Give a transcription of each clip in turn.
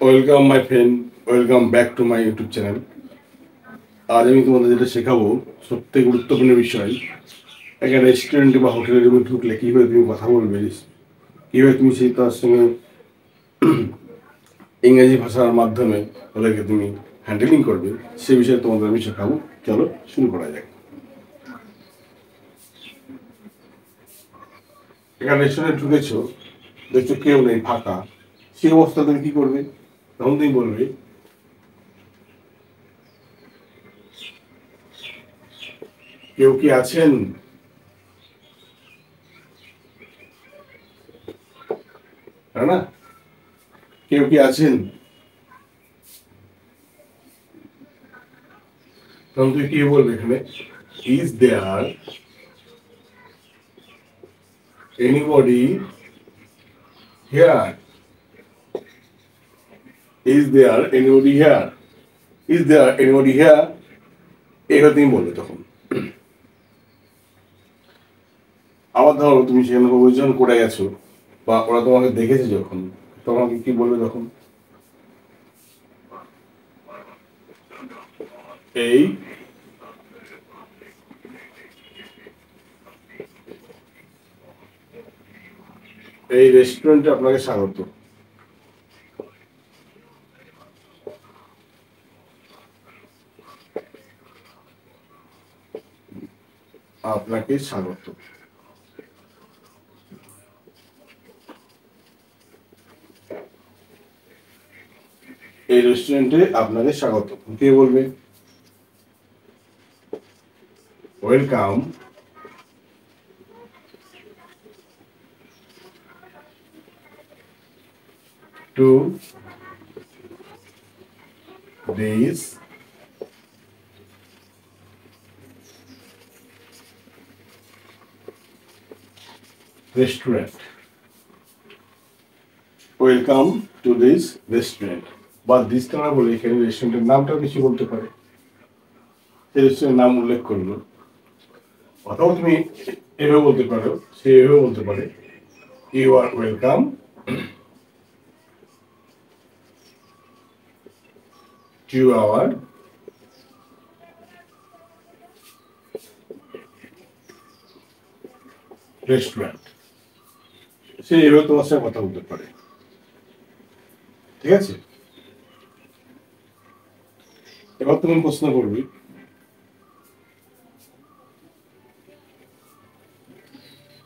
Welcome my friend, welcome back to my YouTube channel. আজ আমি তোমাদের যেটা শেখাবো সবথেকে গুরুত্বপূর্ণ বিষয়, একটা রেস্টুরেন্টে বা হোটেলের রুমে ঢুকলে কীভাবে তুমি কথা বলবে, কীভাবে তুমি সেই তার সঙ্গে ইংরেজি ভাষার মাধ্যমে ওদেরকে তুমি হ্যান্ডেলিং করবে, সে বিষয়ে তোমাদের আমি শেখাবো। চলো শুরু করা যাক। এখানে রেস্টুরেন্টে ঢুকেছো, দেখছো কেউ নেই, ফাঁকা। সেই অবস্থা তুমি কী করবে? তখন তুমি বলবে, কেউ কি আছেন? তাই না? কেউ কি আছেন? তখন তুই কি বলবে এখানে? Is there anybody here? Is there anybody here? Is there anybody here? এইভাবে তুমি বলবে তখন। আবার ধরো তুমি সেখানে অভিযোজন করে গেছো বা ওরা তোমাকে দেখেছে যখন, তোমাকে কি বলবে তখন? এই এই রেস্টুরেন্টে আপনাকে স্বাগত। আপনাকে স্বাগত। এই রেস্টুরেন্টে আপনাকে স্বাগত। কে বলবে? Welcome to this restaurant. Welcome to this restaurant. বা দিস না বলে এখানে রেস্টুরেন্টের নামটাও কিছু বলতে পারে, সেই রেস্টুরেন্টের নাম উল্লেখ করলো। অথবা তুমি এভাবে বলতে পারো, সে এভাবে বলতে পারে, you are welcome to our restaurant. সে এভাবে তোমার সাথে কথা বলতে পারে। ঠিক আছে? এবার তুমি প্রশ্ন করবে,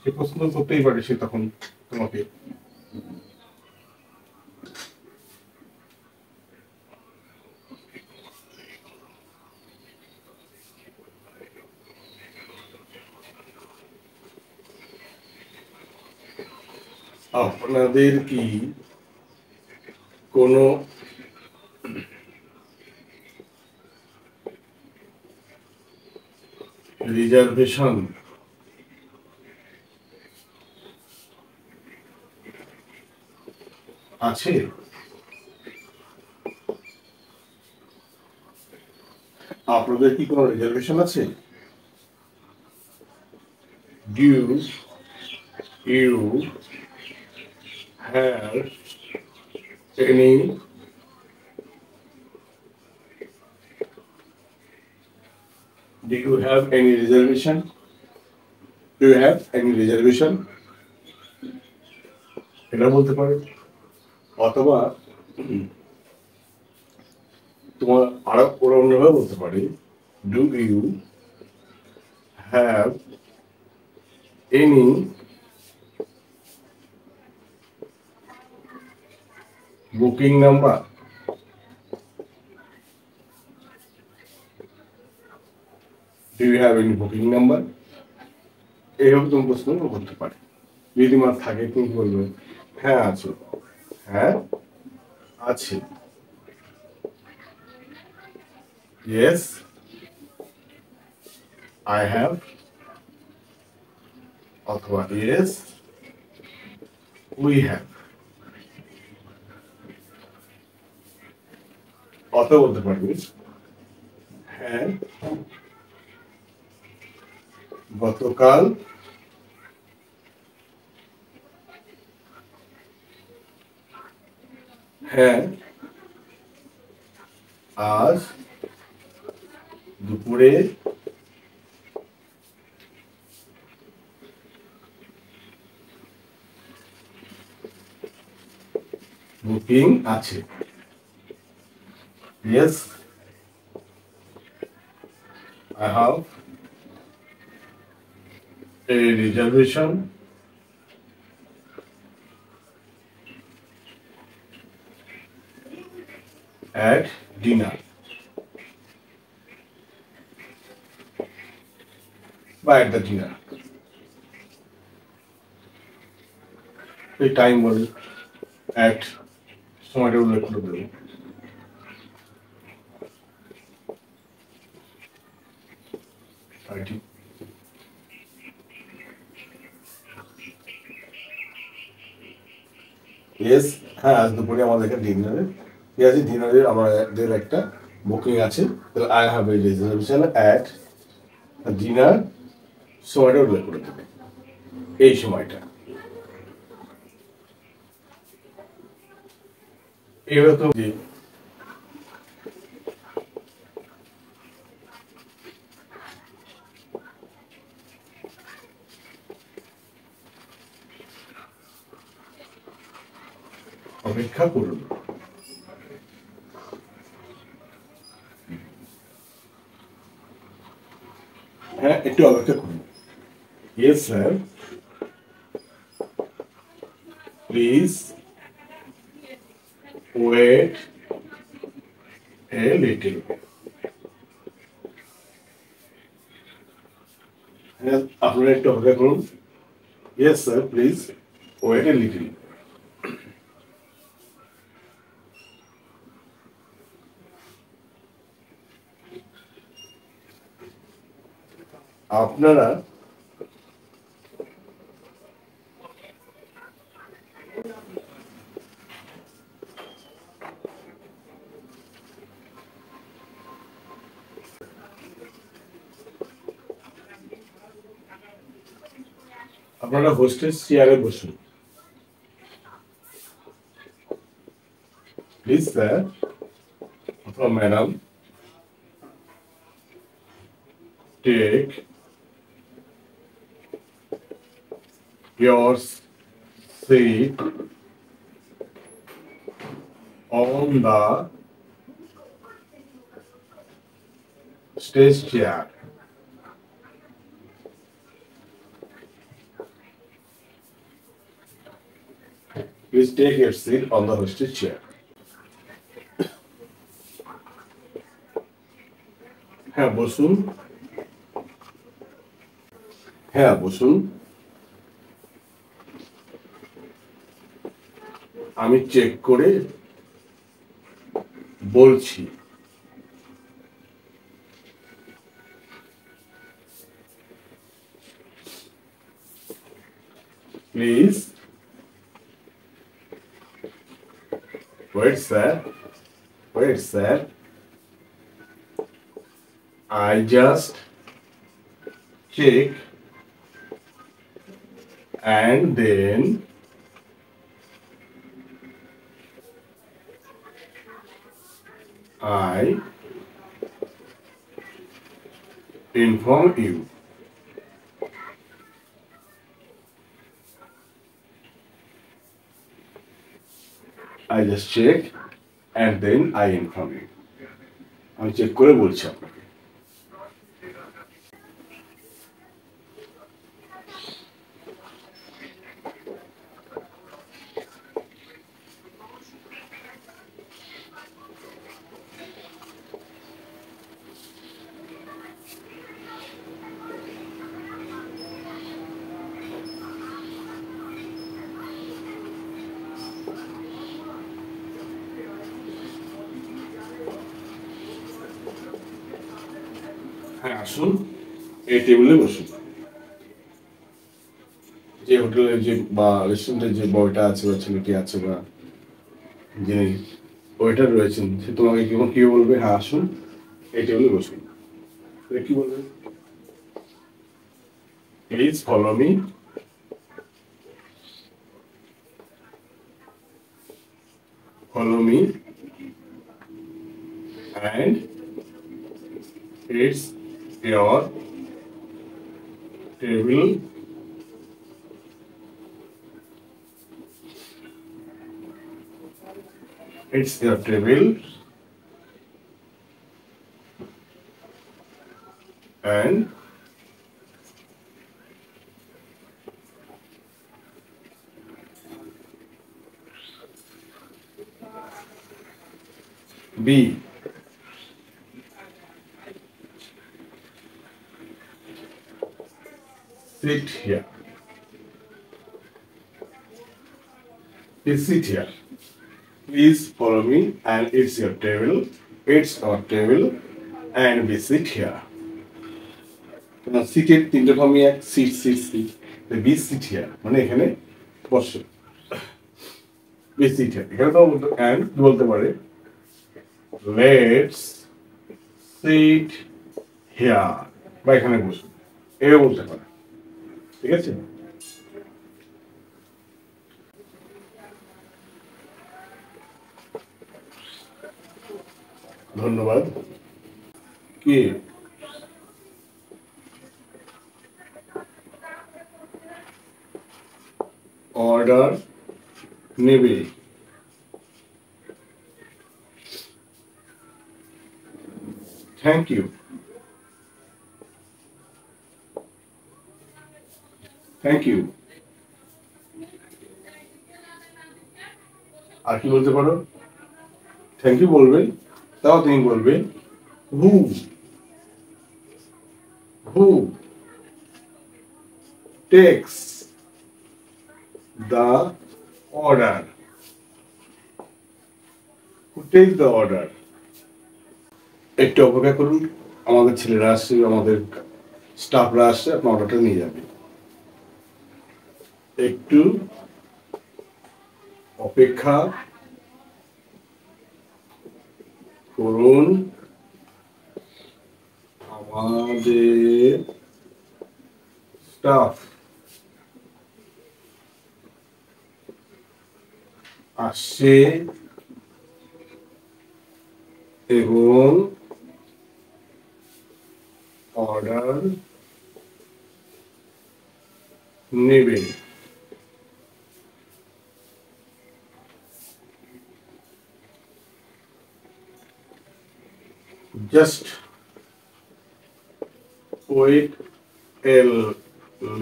সে প্রশ্ন করতেই পারে সে তখন তোমাকে, আপনাদের কি কোনো রিজার্ভেশন আছে? আপনাদের কি কোনো রিজার্ভেশন আছে? Do you have any Do you have any reservation? Do you have any reservation? এটা বলতে পারে। অথবা তোমার আরো ওরা অন্যভাবে বলতে পারে, do you have any booking number? Do you have any booking number? এইভাবে তুমি প্রশ্ন করতে পারে। যদি মার থাকে তুমি বলবে, হ্যাঁ আছে, হ্যাঁ আছে, ইয়েস আই হ্যাভ, অথবা ইয়েস উই হ্যাভ। অথবা বলতে পারবে, হ্যাঁ গতকাল হ্যাঁ আজ দুপুরে বুকিং আছে। Yes, I have a reservation at dinner. বা at the dinner. এই টাইম বলে at সময়টা উল্লেখ করে দেবো। ইয়েস, হ্যাঁ আজ দুপুরে আমাদের এখানে ডিনারে ঠিক আছে, ডিনারের আমাদের একটা বুকিং আছে। তাহলে I have a reservation at dinner, সময়টা উল্লেখ করে দেবে, এই সময়টা। এবার তো যে অপেক্ষা করুন। হ্যাঁ একটু অপেক্ষা করুন। Yes sir, please wait a little. হ্যাঁ আপনারা একটু অপেক্ষা করুন। Yes sir, please wait a little. আপনারা আপনারা হোস্টেস চেয়ারে বসুন। প্লিজ স্যার অথবা madam, take your seat on the stage chair. Please take your seat on the hostage chair. হ্যাঁ বসুন, হ্যাঁ বসুন। আমি চেক করে বলছি। Please wait sir, wait sir, I just check and then I inform you. I just check and then I inform you. আমি check করে বলছি আপনাকে। হ্যাঁ আসুন, এই টেবিলে বসুন। যে হোটেলের যে বা রেস্টুরেন্টের যে বয়টা আছে বা ছেলেটি আছে বা যিনি ওয়েটার রয়েছেন, সে তোমাকে কি বলবে? হ্যাঁ আসুন এই টেবিলে বসুন। কি বলবে? Please follow me, follow me and it's your table. It's your table and B. Sit here. Please sit here. Please follow me, and it's your table. It's our table, and we sit here. Now, seated তিনটে ফর্মই এক, sit sit sit. The we sit here মানে এখানে বসো। We sit here এখানে তো and বলতে পারে let's sit here বা এখানে বসো এও বলতে পারে, ঠিক আছে? ধন্যবাদ। কি অর্ডার নেবে? Thank you. Thank you. আর কি বলতে পারো? থ্যাংক ইউ বলবে, তাও তুমি বলবে who who takes the order. Who takes the order? একটু অপেক্ষা করুন, আমাদের ছেলেরা আসছে, আমাদের স্টাফরা আসছে, আপনার অর্ডারটা নিয়ে যাবে। একটু অপেক্ষা করুন, আমাদের স্টাফ আসছে এবং অর্ডার নেবে। Just wait a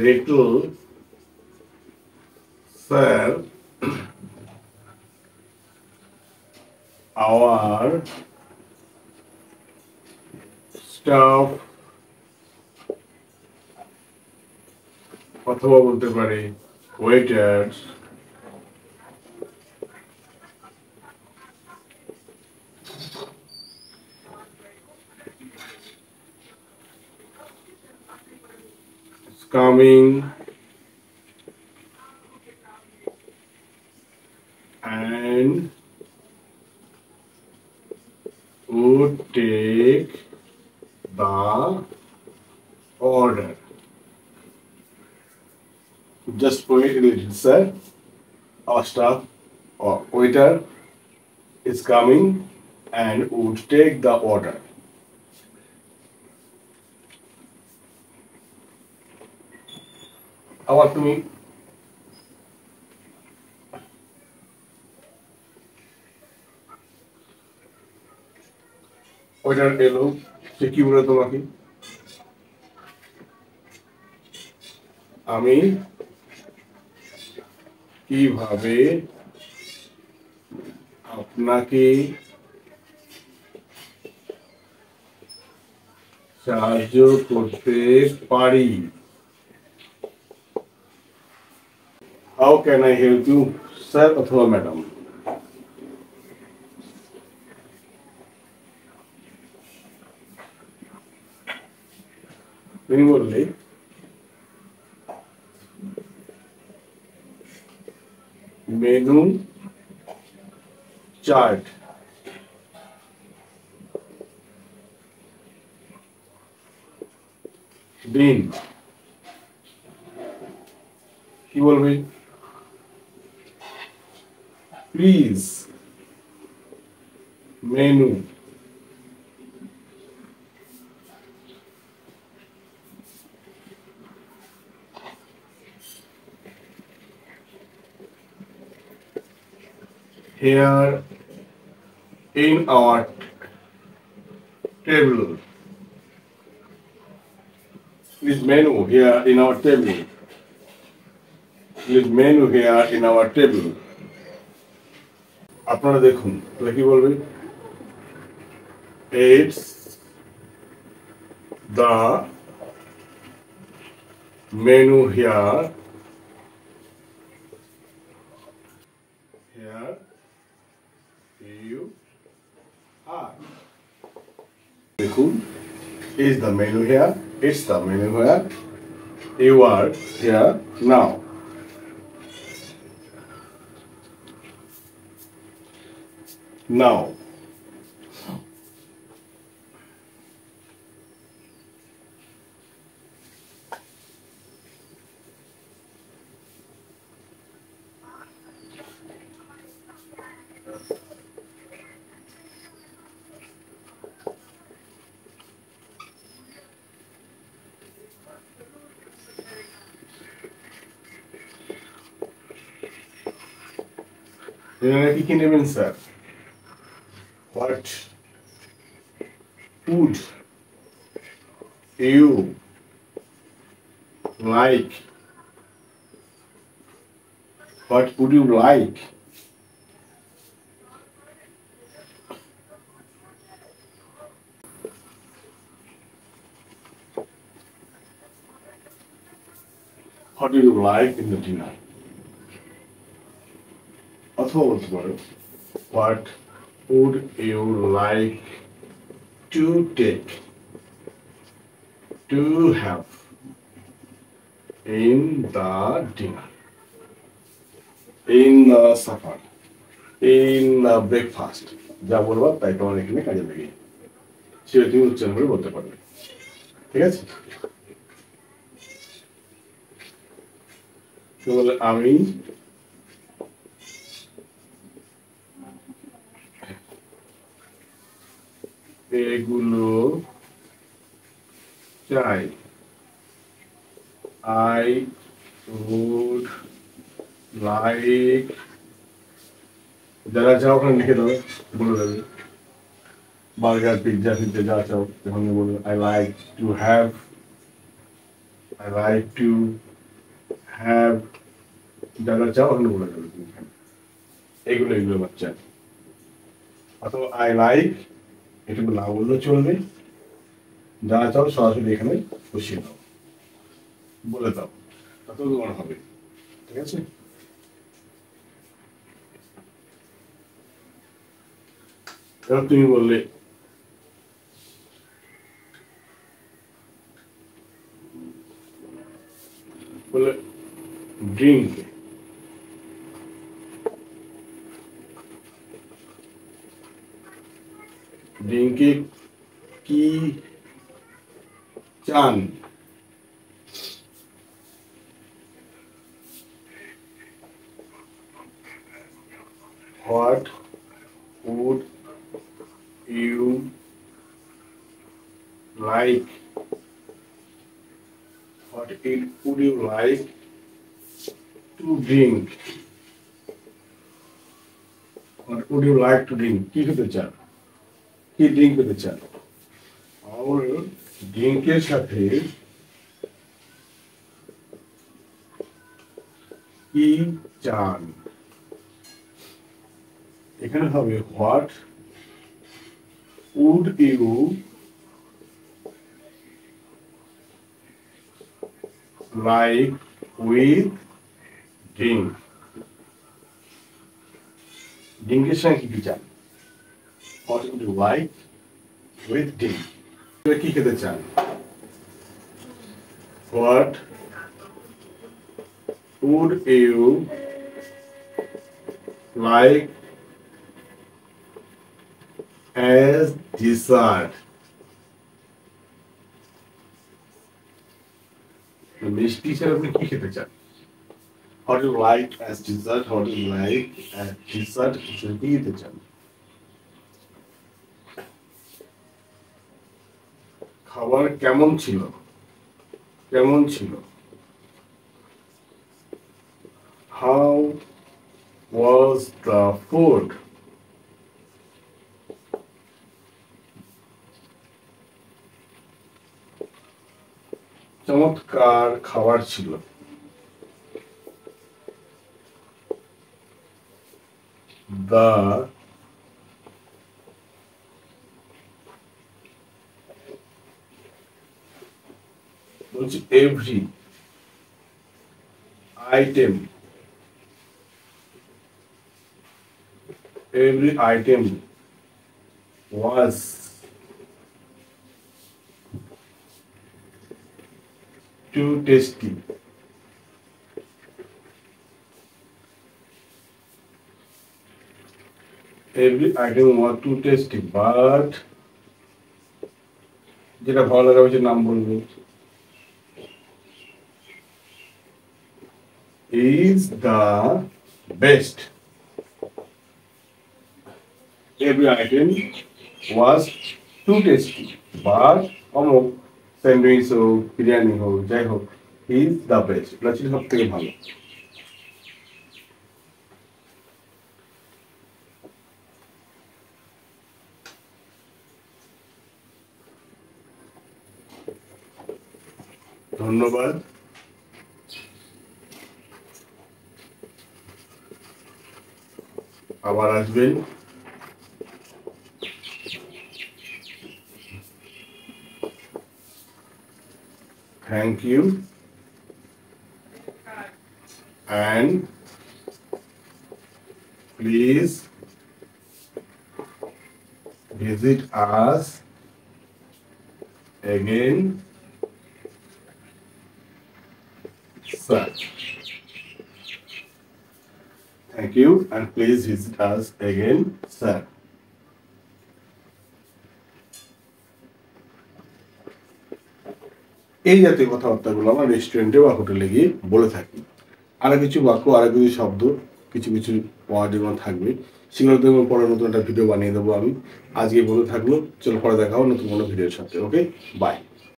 little, sir. Our staff অথবা বলতে পারি waiters is coming and would take the order. Just wait a little, sir. Our staff or waiter is coming and would take the order. আবার তুমি waiter এলো, সে কি বলে তোমাকে? আমি কিভাবে আপনাকে সাহায্য করতে পারি? How can I help you, sir অথবা ম্যাডাম? তুমি বললে মেনু চার্ট দিন, কি বলবে? Please menu here in our table. Please menu here in our table. Please menu here in our table. আপনারা দেখুন তাহলে কি বলবে? It's the menu here. Here you are. দেখুন, is the menu here? It's the menu here. You are here now. Now. এনারা কি নেবেন sir? What would you like? What would you like? What do you like in the dinner? অথবা বলতে পারো what would you like to take to have in the dinner, in the supper, in the breakfast? যা বলবো তাই তোমার এখানে কাজে লাগে, সেটা তুমি উচ্চারণ করে বলতে পারবে। ঠিক আছে? আমি এগুলো চাই। I would like, যারা চাও ওখানে লিখে দেবে, বলে দেবে বার্গার পিৎজা ফিৎজা যা চাও ওখানে বলবে I like to have, I like to have, যারা চাও ওখানে বলে দেবে এগুলো এগুলো বাচ্চা। অথবা I like এটুকু না বললেও চলবে, যা চাও সরাসরি এখানে বসিয়ে দাও, বলে দাও, তাতেও তোমার হবে। ঠিক আছে? এবার তুমি বললে ড্রিঙ্ক, ড্রিঙ্কে কি চান? What would you like? What would you like to drink? What would you like to drink? কি খেতে চান? কি ড্রিঙ্ক খেতে চান? আর ড্রিঙ্কের সাথে কি চান? এখানে হবে what would you like with drink. ড্রিঙ্কের সঙ্গে কি কি চান? What would you like with drink. কি খেতে চান? What would you like as dessert? মিষ্টি ছাড়া আপনি কি খেতে চান? How do you like as dessert? How do you like as dessert? কি খেতে চান? খাবার কেমন ছিল? কেমন ছিল? How was the food? চমৎকার খাবার ছিল। The বলছি every item was too tasty. Every item was too tasty, but যেটা ভালো লাগা হচ্ছে নাম বলবো। Is the best. Every item was too tasty, but অমুক স্যান্ডউইচ হোক বিরিয়ানি হোক যাই হোক is the best, এটা ছিল সব থেকে ভালো। ধন্যবাদ। আবার আসবেন। Thank you and please visit us again, sir. Thank you and please visit us again, sir. এই জাতীয় কথাবার্তাগুলো আমরা রেস্টুরেন্টে বা হোটেলে গিয়ে বলে থাকি। আরো কিছু বাক্য, আরো কিছু শব্দ, কিছু কিছু ওয়ার্ড যেগুলো থাকবে সেগুলো দেখবো পরে নতুন একটা ভিডিও বানিয়ে দেবো আমি। আজকে বলে থাকলো, চলো পরে দেখা হবে নতুন কোনো ভিডিওর সাথে। ওকে, বাই।